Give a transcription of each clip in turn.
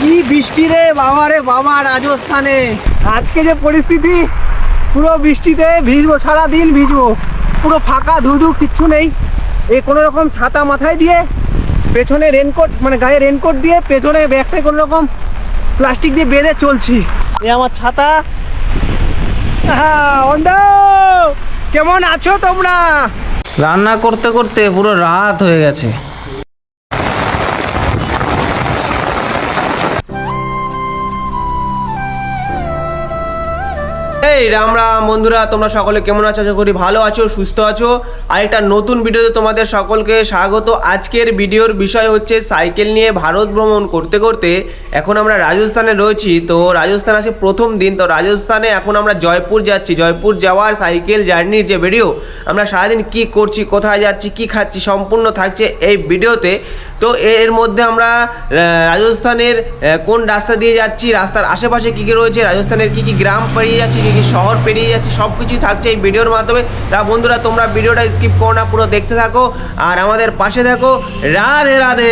কি বৃষ্টি রে বাবা রে বাবা, রাজস্থানে আজকে যে পরিস্থিতি, পুরো বৃষ্টিতে ভিজবো, সারাদিন ভিজবো, পুরো ফাঁকা ধুধু, কিচ্ছু নেই। এই কোনো রকম ছাতা মাথায় দিয়ে, পেছনে রেনকোট, মানে গায়ে রেনকোট দিয়ে, পেছনে ব্যাগটায় কোনো রকম প্লাস্টিক দিয়ে বেঁধে চলছি। এই আমার ছাতা। কেমন আছো তোমরা? রান্না করতে করতে পুরো রাত হয়ে গেছে। এই রাম রাম বন্ধুরা, তোমরা সকলে কেমন আছো? আশা করি ভালো আছো, সুস্থ আছো। আরেকটা নতুন ভিডিওতে তোমাদের সকলকে স্বাগত। আজকের ভিডিওর বিষয় হচ্ছে সাইকেল নিয়ে ভারত ভ্রমণ করতে করতে এখন আমরা রাজস্থানে রয়েছি। তো রাজস্থান আছে প্রথম দিন। তো রাজস্থানে এখন আমরা জয়পুর যাচ্ছি। জয়পুর যাওয়ার সাইকেল জার্নির যে ভিডিও, আমরা সারাদিন কি করছি, কোথায় যাচ্ছি, কি খাচ্ছি, সম্পূর্ণ থাকছে এই ভিডিওতে। তো এর মধ্যে আমরা রাজস্থানের কোন রাস্তা দিয়ে যাচ্ছি, রাস্তার আশেপাশে কী কী রয়েছে, রাজস্থানের কী কী গ্রাম পেরিয়ে যাচ্ছি, কী কী শহর পেরিয়ে যাচ্ছি, সব কিছুই থাকছে এই ভিডিওর মাধ্যমে। তা বন্ধুরা, তোমরা ভিডিওটা স্কিপ করো না, পুরো দেখতে থাকো আর আমাদের পাশে থাকো। রাধে রাধে।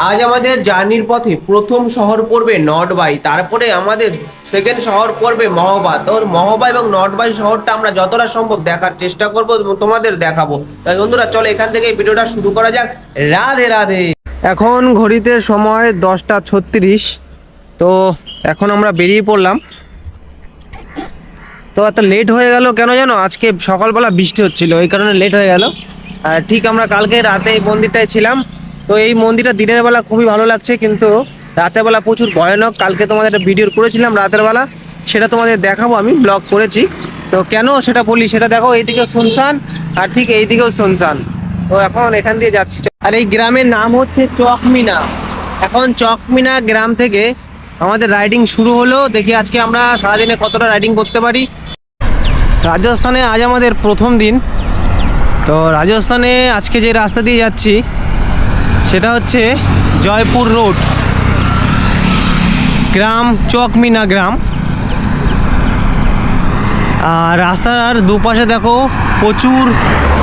আজ আমাদের জার্নির পথে প্রথম শহর পড়বে নটবাই, তারপরে আমাদের সেকেন্ড শহর পড়বে মহোবা। তো মহোবা এবং নটবাই শহরটা আমরা যতটা সম্ভব দেখার চেষ্টা করব এবং তোমাদের দেখাবো। তাই বন্ধুরা, চলো এখান থেকে ভিডিওটা শুরু করা যাক। রাধে রাধে। এখন ঘড়িতে সময় 10:36। তো এখন আমরা বেরিয়ে পড়লাম। তো এত লেট হয়ে গেল কেন জানো? আজকে সকালবেলা বৃষ্টি হচ্ছিল, এই কারণে লেট হয়ে গেল। আর ঠিক আমরা কালকে রাতে এই মন্দিরটায় ছিলাম। তো এই মন্দিরটা দিনের বেলা খুবই ভালো লাগছে, কিন্তু রাতের বেলা প্রচুর ভয়ানক। কালকে তোমাদের একটা ভিডিও করেছিলাম রাতের বেলা, সেটা তোমাদের দেখাবো, আমি ব্লগ করেছি। তো কেন সেটা বলি, সেটা দেখো। এইদিকেও শুনশান আর ঠিক এইদিকেও শুনশান। তো এখন এখান দিয়ে যাচ্ছি। আর এই গ্রামের নাম হচ্ছে চকমিনা। এখন চকমিনা গ্রাম থেকে আমাদের রাইডিং শুরু হলো। দেখি আজকে আমরা সারাদিনে কতটা রাইডিং করতে পারি। রাজস্থানে আজ আমাদের প্রথম দিন। তো রাজস্থানে আজকে যে রাস্তা দিয়ে যাচ্ছি সেটা হচ্ছে জয়পুর রোড, গ্রাম চকমিনা গ্রাম। আর রাস্তার দুপাশে দেখো প্রচুর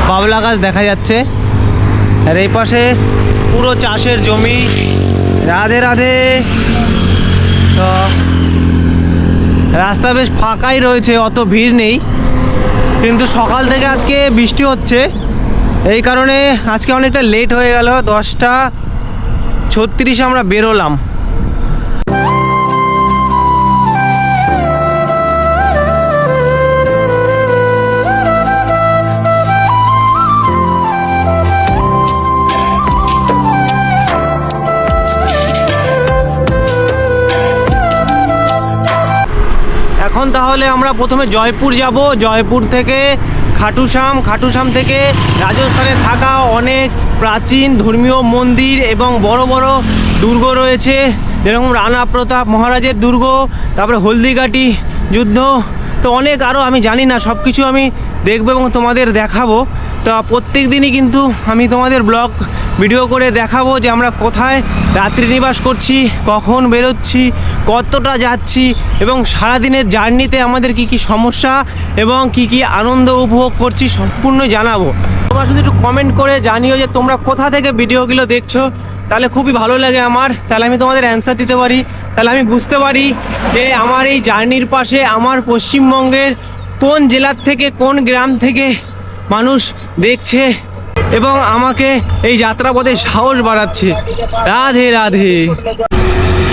বাবলা গাছ দেখা যাচ্ছে। আর এই পাশে পুরো চাষের জমি। রাধে রাধে। তো রাস্তা বেশ ফাঁকাই রয়েছে, অত ভিড় নেই, কিন্তু সকাল থেকে আজকে বৃষ্টি হচ্ছে, এই কারণে আজকে অনেকটা লেট হয়ে গেল। 10:36 আমরা বেরোলাম। এখন তাহলে আমরা প্রথমে জয়পুর যাব। জয়পুর থেকে খাটুশ্যাম, খাটুশ্যাম থেকে রাজস্থানে থাকা অনেক প্রাচীন ধর্মীয় মন্দির এবং বড় বড় দুর্গ রয়েছে, যেরকম রানা প্রতাপ মহারাজের দুর্গ, তারপরে হলদিঘাটি যুদ্ধ, তো অনেক আরও আমি জানি না, সব কিছু আমি দেখবো এবং তোমাদের দেখাবো। তো প্রত্যেক দিনই কিন্তু আমি তোমাদের ব্লগ ভিডিও করে দেখাবো যে আমরা কোথায় রাত্রি নিবাস করছি, কখন বেরোচ্ছি, কতটা যাচ্ছি এবং সারাদিনের জার্নিতে আমাদের কি কি সমস্যা এবং কি কি আনন্দ উপভোগ করছি সম্পূর্ণ জানাবো। তোমরা শুধু একটু কমেন্ট করে জানিও যে তোমরা কোথা থেকে ভিডিওগুলো দেখছো, তাহলে খুবই ভালো লাগে আমার। তাহলে আমি তোমাদের অ্যান্সার দিতে পারি, তাহলে আমি বুঝতে পারি যে আমার এই জার্নির পাশে আমার পশ্চিমবঙ্গের কোন জেলার থেকে, কোন গ্রাম থেকে মানুষ দেখছে এবং আমাকে এই যাত্রাপথে সাহস বাড়াচ্ছে। রাধে রাধে।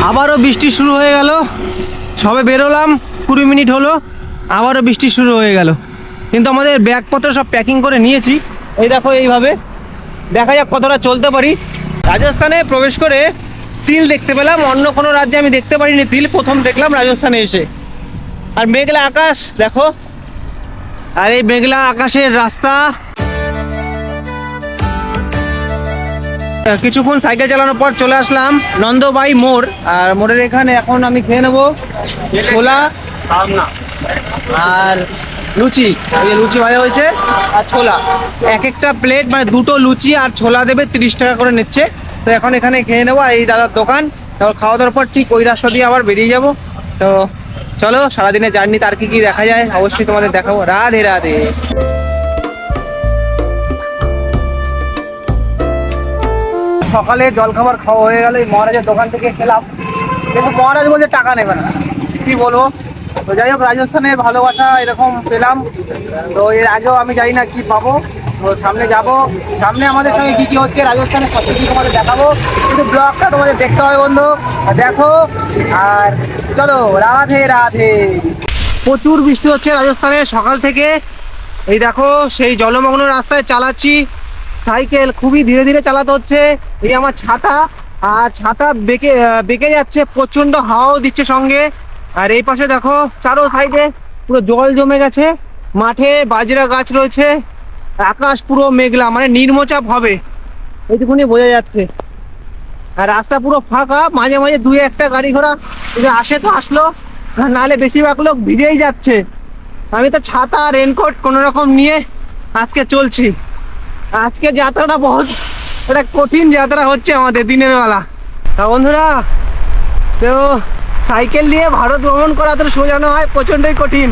আবারও বৃষ্টি শুরু হয়ে গেল। সবে বেরোলাম, 20 মিনিট হলো, আবারও বৃষ্টি শুরু হয়ে গেল। কিন্তু আমাদের ব্যাগপত্র সব প্যাকিং করে নিয়েছি। এই দেখো, এইভাবে দেখা যাক কতটা চলতে পারি। রাজস্থানে প্রবেশ করে তিল দেখতে পেলাম, অন্য কোনো রাজ্যে আমি দেখতে পারিনি তিল, প্রথম দেখলাম রাজস্থানে এসে। আর মেঘলা আকাশ দেখো, আর এই মেঘলা আকাশের রাস্তা। কিছুক্ষণ সাইকেল চালানোর পর চলে আসলাম নন্দবাই মোড়। আর মোড়ের এখানে এখন আমি খেয়ে নেবো ছোলা আর লুচি, এই যে লুচি ভাজা হয়েছে আর ছোলা, এক একটা প্লেট মানে দুটো লুচি আর ছোলা দেবে, 30 টাকা করে নিচ্ছে। তো এখন এখানে খেয়ে নেবো, আর এই দাদার দোকান। তারপর খাওয়া দাওয়ার পর ঠিক ওই রাস্তা দিয়ে আবার বেরিয়ে যাব। তো চলো সারাদিনের জার্নিতে আর কি কি দেখা যায় অবশ্যই তোমাদের দেখাবো। রাধে রাধে। সকালে জলখাবার খাওয়া হয়ে গেল, এই মহারাজের দোকান থেকে খেলাম, কিন্তু মহারাজ বলছে টাকা নেবে না, কি বলবো। তো যাই হোক, রাজস্থানের ভালোবাসা এরকম পেলাম। তো এর আগেও আমি জানি না কি পাবো। তো সামনে যাব, সামনে আমাদের সঙ্গে কি কি হচ্ছে রাজস্থানের সব কিছু তোমাদের দেখাবো, কিন্তু ব্লগটা তোমাদের দেখতে হবে বন্ধু। আর দেখো, আর চলো রাধে রাধে। প্রচুর বৃষ্টি হচ্ছে রাজস্থানে সকাল থেকে। এই দেখো সেই জলমগ্ন রাস্তায় চালাচ্ছি সাইকেল, খুবই ধীরে ধীরে চালাতে হচ্ছে। এই আমার ছাতা, আর ছাতা বেঁকে বেঁকে যাচ্ছে, প্রচণ্ড হাওয়াও দিচ্ছে সঙ্গে। আর এই পাশে দেখো চারো সাইডে পুরো জল জমে গেছে, মাঠে বাজরা গাছ রয়েছে, আকাশ পুরো মেঘলা, মানে নিম্নচাপ হবে এইটুকুনি বোঝা যাচ্ছে। আর রাস্তা পুরো ফাঁকা, মাঝে মাঝে দুই একটা গাড়ি ঘোড়া যদি আসে তো আসলো, আর নাহলে বেশিরভাগ লোক ভিজেই যাচ্ছে। আমি তো ছাতা রেনকোট কোনো রকম নিয়ে আজকে চলছি। আজকে যাত্রাটা বহুত একটা কঠিন যাত্রা হচ্ছে আমাদের দিনের বেলা। তা বন্ধুরা, তো সাইকেল নিয়ে ভারত ভ্রমণ করা তো সোজা নয়, প্রচণ্ডই কঠিন।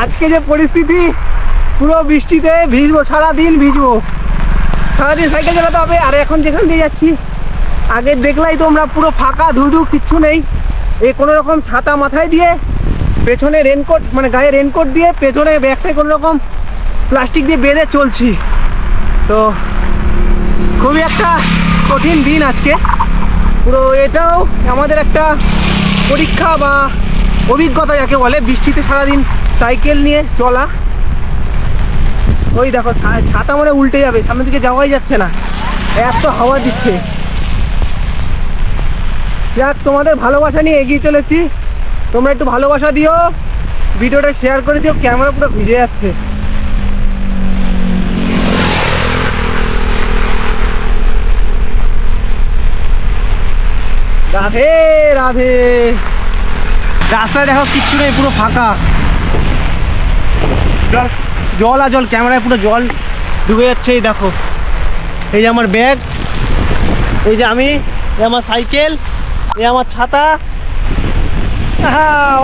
আজকে যে পরিস্থিতি, পুরো বৃষ্টিতে ভিজবো, সারাদিন ভিজবো, সারাদিন সাইকেল চালাতে হবে। আর এখন যেখান দিয়ে যাচ্ছি, আগে দেখলাই তোমরা পুরো ফাঁকা, ধুধু, কিচ্ছু নেই। এই কোনো রকম ছাতা মাথায় দিয়ে, পেছনে রেনকোট মানে গায়ে রেনকোট দিয়ে, পেছনে ব্যাগটায় কোনো রকম প্লাস্টিক দিয়ে বেঁধে চলছি। তো খুবই একটা কঠিন দিন আজকে পুরো। এটাও আমাদের একটা পরীক্ষা বা অভিজ্ঞতা যাকে বলে, বৃষ্টিতে সারাদিন সাইকেল নিয়ে চলা। ওই দেখো ছাতা মানে উল্টে যাবে, সামনের দিকে যাওয়াই যাচ্ছে না, এত হাওয়া দিচ্ছে। যাক, তোমাদের ভালোবাসা নিয়ে এগিয়ে চলেছি, তোমরা একটু ভালোবাসা দিও, ভিডিওটা শেয়ার করে দিও। ক্যামেরা পুরো ভিজে যাচ্ছে। রাধে রাধে। রাস্তায় দেখো কিচ্ছু নেই, পুরো ফাঁকা, জল আর জল, ক্যামেরায় পুরো জল ডুবে যাচ্ছে। এই দেখো, এই যে আমার ব্যাগ, এই যে আমি, এই আমার সাইকেল, এই আমার ছাতা।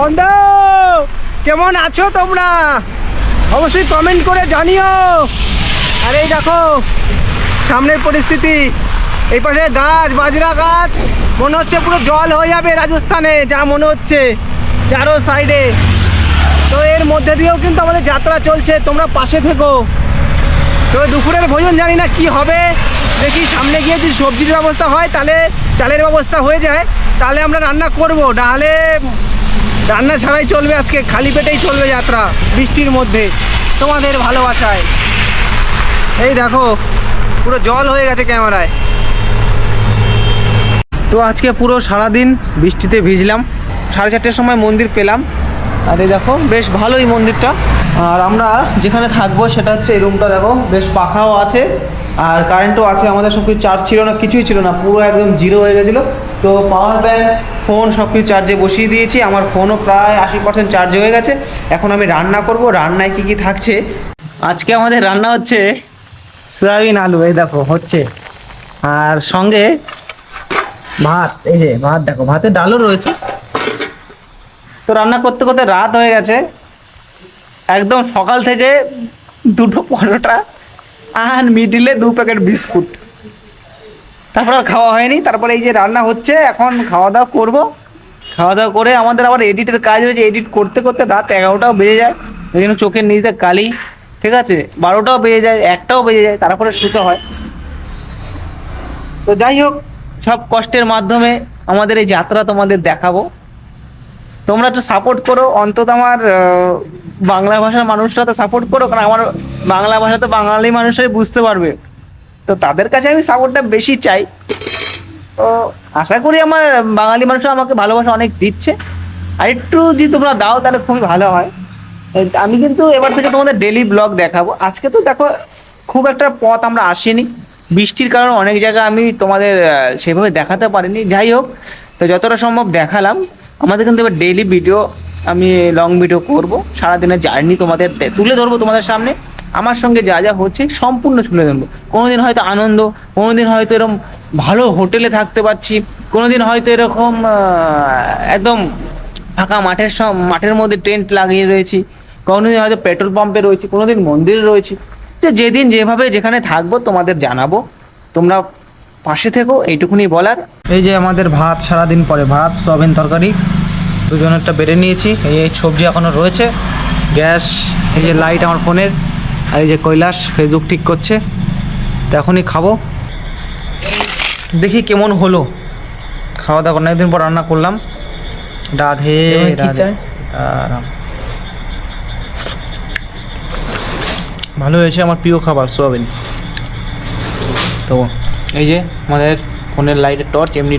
বন্ধু কেমন আছো তোমরা, অবশ্যই কমেন্ট করে জানিও। আর এই দেখো সামনের পরিস্থিতি, এই পাশে গাছ, বাজরা গাছ, মনে হচ্ছে পুরো জল হয়ে যাবে রাজস্থানে, যা মনে হচ্ছে চারো সাইডে। তো এর মধ্যে দিয়েও কিন্তু আমাদের যাত্রা চলছে, তোমরা পাশে থেকো। তো দুপুরের ভোজন জানি না কি হবে, দেখি সামনে গিয়ে যদি সবজির ব্যবস্থা হয়, তাহলে চালের ব্যবস্থা হয়ে যায়, তাহলে আমরা রান্না করব, নাহলে রান্না ছাড়াই চলবে। আজকে খালি পেটেই চলবে যাত্রা বৃষ্টির মধ্যে, তোমাদের ভালোবাসায়। এই দেখো পুরো জল হয়ে গেছে ক্যামেরায়। তো আজকে পুরো সারাদিন বৃষ্টিতে ভিজলাম, 4:30টার সময় মন্দির পেলাম। আর এই দেখো বেশ ভালোই মন্দিরটা। আর আমরা যেখানে থাকবো সেটা হচ্ছে এই রুমটা, দেখো বেশ পাখাও আছে আর কারেন্টও আছে। আমাদের সব কিছু চার্জ ছিল না, কিছুই ছিল না, পুরো একদম জিরো হয়ে গেছিলো। তো পাওয়ার ব্যাংক, ফোন সব কিছু চার্জে বসিয়ে দিয়েছি। আমার ফোনও প্রায় 80% চার্জ হয়ে গেছে। এখন আমি রান্না করব। রান্নায় কি কি থাকছে, আজকে আমাদের রান্না হচ্ছে সয়াবিন আলু, এই দেখো হচ্ছে, আর সঙ্গে ভাত। এই যে ভাত দেখো, ভাতে ডালও রয়েছে। তো রান্না করতে করতে রাত হয়ে গেছে, একদম সকাল থেকে 2টো পরোটা আর মিডিলে 2 প্যাকেট বিস্কুট, তারপর আর খাওয়া হয়নি। তারপরে এই যে রান্না হচ্ছে, এখন খাওয়া দাওয়া করবো। খাওয়া দাওয়া করে আমাদের আবার এডিটের কাজ রয়েছে, এডিট করতে করতে রাত 11টাও বেজে যায়, ওই জন্য চোখের নিচে কালি, ঠিক আছে, 12টাও বেজে যায়, 1টাও বেজে যায়, তারপরে শুতে হয়। তো যাই হোক, সব কষ্টের মাধ্যমে আমাদের এই যাত্রা তোমাদের দেখাবো। তোমরা একটু সাপোর্ট করো, অন্তত আমার বাংলা ভাষার মানুষরা তো সাপোর্ট করো, কারণ আমার বাংলা ভাষা তো বাঙালি মানুষরাই বুঝতে পারবে। তো তাদের কাছে আমি সাপোর্টটা বেশি চাই। তো আশা করি আমার বাঙালি মানুষরা আমাকে ভালোবাসা অনেক দিচ্ছে, আর একটু যদি তোমরা দাও তাহলে খুবই ভালো হয়। আমি কিন্তু এবার থেকে তোমাদের ডেলি ব্লগ দেখাবো। আজকে তো দেখো খুব একটা পথ আমরা আসিনি, বৃষ্টির কারণে অনেক জায়গা আমি তোমাদের সেভাবে দেখাতে পারিনি। যাই হোক, তো যতটা সম্ভব দেখালাম। আমাদের কিন্তু এবার ডেইলি ভিডিও আমি লং ভিডিও করব, সারাদিনের জার্নি তোমাদের তুলে ধরবো তোমাদের সামনে। আমার সঙ্গে যা যা হচ্ছে সম্পূর্ণ তুলে ধরবো। কোনোদিন হয়তো আনন্দ, কোনোদিন হয়তো এরকম ভালো হোটেলে থাকতে পারছি, কোনোদিন হয়তো এরকম একদম ফাঁকা মাঠের মধ্যে টেন্ট লাগিয়ে রয়েছি, কোনোদিন হয়তো পেট্রোল পাম্পে রয়েছি, কোনোদিন মন্দিরে রয়েছি। তো যেদিন যেভাবে যেখানে থাকবো তোমাদের জানাবো, তোমরা পাশে থেকো, এইটুকুনি বলার। এই যে আমাদের ভাত, সারাদিন পরে ভাত, সয়াবিন তরকারি দুজনেরটা বেড়ে নিয়েছি। এই সবজি এখনও রয়েছে, গ্যাস, এই যে লাইট আমার ফোনের, আর এই যে কৈলাস ফেসবুক ঠিক করছে। তো এখনই খাবো, দেখি কেমন হলো খাওয়া দাওয়া। অনেকদিন পর রান্না করলাম। রাধে রাধে। আরাম। ভালো হয়েছে, আমার প্রিয় খাবার সোয়াবিন। তো এই যে আমাদের ফোনের লাইটের টর্চ, এমনি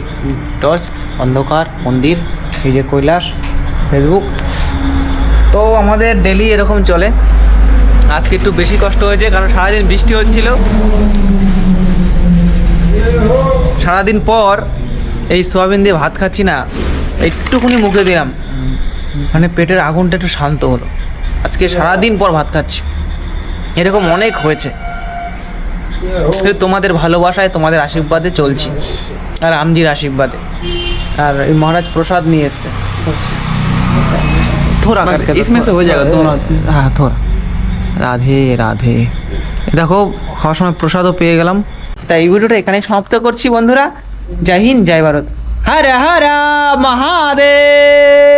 টর্চ, অন্ধকার, মন্দির, এই যে কৈলাস, ফেসবুক। তো আমাদের ডেলি এরকম চলে। আজকে একটু বেশি কষ্ট হয়েছে, কারণ সারাদিন বৃষ্টি হচ্ছিল। সারাদিন পর এই সোয়াবিন দিয়ে ভাত খাচ্ছি না, একটুখানি মুখে দিলাম, মানে পেটের আগুনটা একটু শান্ত হলো। আজকে সারাদিন পর ভাত খাচ্ছি, এরকম অনেক হয়েছে। তোমাদের ভালোবাসায়, তোমাদের আশীর্বাদে চলছি, আর আমজির আশীর্বাদে। আর এই মহারাজ প্রসাদ নিয়ে এসছে, থোড়া करके इसमें से हो जाएगा दोनों। হ্যাঁ থোড়া। রাধে রাধে। দেখো খাওয়ার সময় প্রসাদও পেয়ে গেলাম। তাই এই ভিডিওটা এখানে সমাপ্ত করছি বন্ধুরা। জয় হিন্দ, জয় ভারত, হর হর মহাদেব।